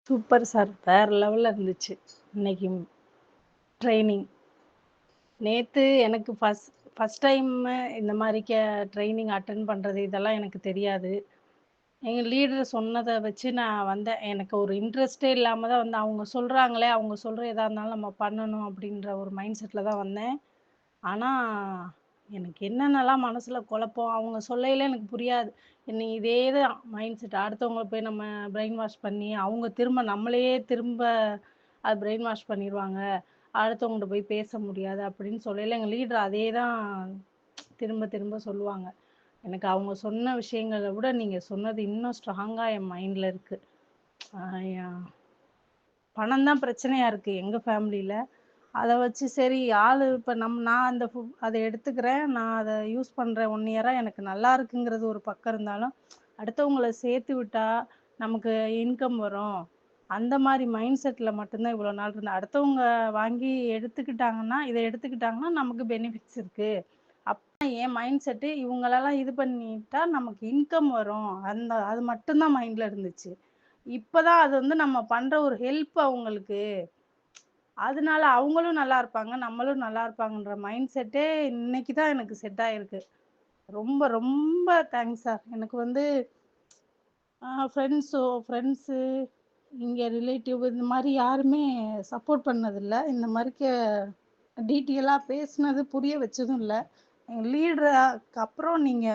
Super sir. வேற லெவல்ல இருந்துச்சு. இன்னைக்கு ட்ரெய்னிங். நேத்து எனக்கு ஃபர்ஸ்ட் டைம் இந்த மாரி ட்ரெய்னிங் அட்டெண்ட் பண்றது இதெல்லாம் எனக்கு தெரியாது. எங்க லீடர் சொன்னத வச்சு நான் வந்தேன். எனக்கு ஒரு இன்ட்ரெஸ்ட்டே இல்லாம தான் வந்தேன். அவங்க சொல்றாங்களே, அவங்க சொல்ற எதா இருந்தாலும் நம்ம பண்ணணும் அப்படின்ற ஒரு மைண்ட் செட்ல தான் வந்தேன். ஆனா, எனக்கு என்னென்னலாம் மனசுல குழப்பம், அவங்க சொல்லையில எனக்கு புரியாது. நீ இதே தான் மைண்ட் செட். அடுத்தவங்கள போய் நம்ம பிரெயின் வாஷ் பண்ணி, அவங்க திரும்ப நம்மளையே திரும்ப அது பிரெயின் வாஷ் பண்ணிருவாங்க. அடுத்தவங்கட்ட போய் பேச முடியாது அப்படின்னு சொல்லையில, எங்க லீடர் அதே தான் திரும்ப திரும்ப சொல்லுவாங்க. எனக்கு அவங்க சொன்ன விஷயங்கள விட, நீங்க சொன்னது இன்னும் ஸ்ட்ராங்கா என் மைண்ட்ல இருக்கு. அ யா பணம் தான் பிரச்சனையா இருக்கு எங்க ஃபேமிலில. அத வச்சு சரி ஆளு இப்ப நான் அந்த அத எடுத்துக்கிறேன். நான் அத யூஸ் பண்றேன் 1 இயரா எனக்கு நல்லா இருக்குங்கிறது ஒரு பக்கம் இருந்தாலும், அடுத்தவங்கள சேர்த்து விட்டா நமக்கு இன்கம் வரும். அந்த மாரி மைண்ட் செட்ல மட்டும் தான் இவ்வளோ நாள் இருந்தேன். அடுத்தவங்க வாங்கி எடுத்துக்கிட்டாங்கன்னா, இத எடுத்துக்கிட்டாங்கன்னா நமக்கு பெனிஃபிட்ஸ் இருக்கு. அப்ப என் மைண்ட் செட்டு இவங்களலாம் இது பண்ணிட்டா நமக்கு இன்கம் வரும். அது மட்டும் தான் மைண்ட்ல இருந்துச்சு. இப்பதான் அது வந்து நம்ம பண்ற ஒரு ஹெல்ப் அவங்களுக்கு. அதனால அவங்களும் நல்லா இருப்பாங்க, நம்மளும் நல்லா இருப்பாங்கன்ற மைண்ட் செட்டே இன்னைக்கு தான் எனக்கு செட் ஆயிருக்கு. ரொம்ப ரொம்ப தேங்க்ஸ் சார். எனக்கு வந்து ஃப்ரெண்ட்ஸு இங்க ரிலேட்டிவ் இந்த மாரி யாருமே சப்போர்ட் பண்ணதில்ல. இந்த மாரிக்கு டீட்டெயிலா பேசினது, புரிய வச்சதும் இல்ல. எங்க லீடருக்கு அப்புறம் நீங்க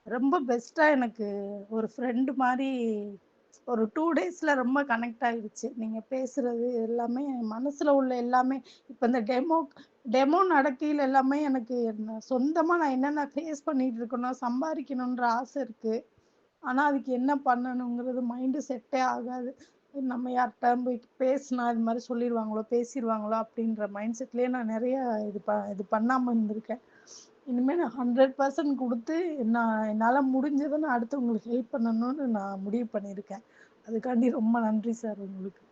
ரொம்ப பெஸ்ட்டா எனக்கு ஒரு ஃப்ரெண்ட் மாரி ஒரு 2 டேஸ்ல ரொம்ப கனெக்ட் ஆயிடுச்சு. நீங்க பேசுறது எல்லாமே என் மனசுல உள்ள எல்லாமே இப்ப இந்த டெமோ நடக்கையில எல்லாமே எனக்கு சொந்தமா நான் என்னென்ன ஃபேஸ் பண்ணிட்டு இருக்கேனோ, சம்பாரிக்கணுன்ற ஆசை இருக்கு. ஆனா, அதுக்கு என்ன பண்ணணுங்கிறது மைண்ட் செட்டே ஆகாது. நம்ம யார்ட்ட போய் பேசினா இது மாரி சொல்லிருவாங்களோ, பேசிருவாங்களோ அப்படின்ற மைண்ட் செட்லயே நான் நெறைய இது பண்ணாம இருந்திருக்கேன். இனிமே நான் 100% குடுத்து என்னால முடிஞ்சத நான் அடுத்தவங்களுக்கு ஹெல்ப் பண்ணணும்னு நான் முடிவு பண்ணியிருக்கேன். அதுக்காண்டி ரொம்ப நன்றி சார் உங்களுக்கு.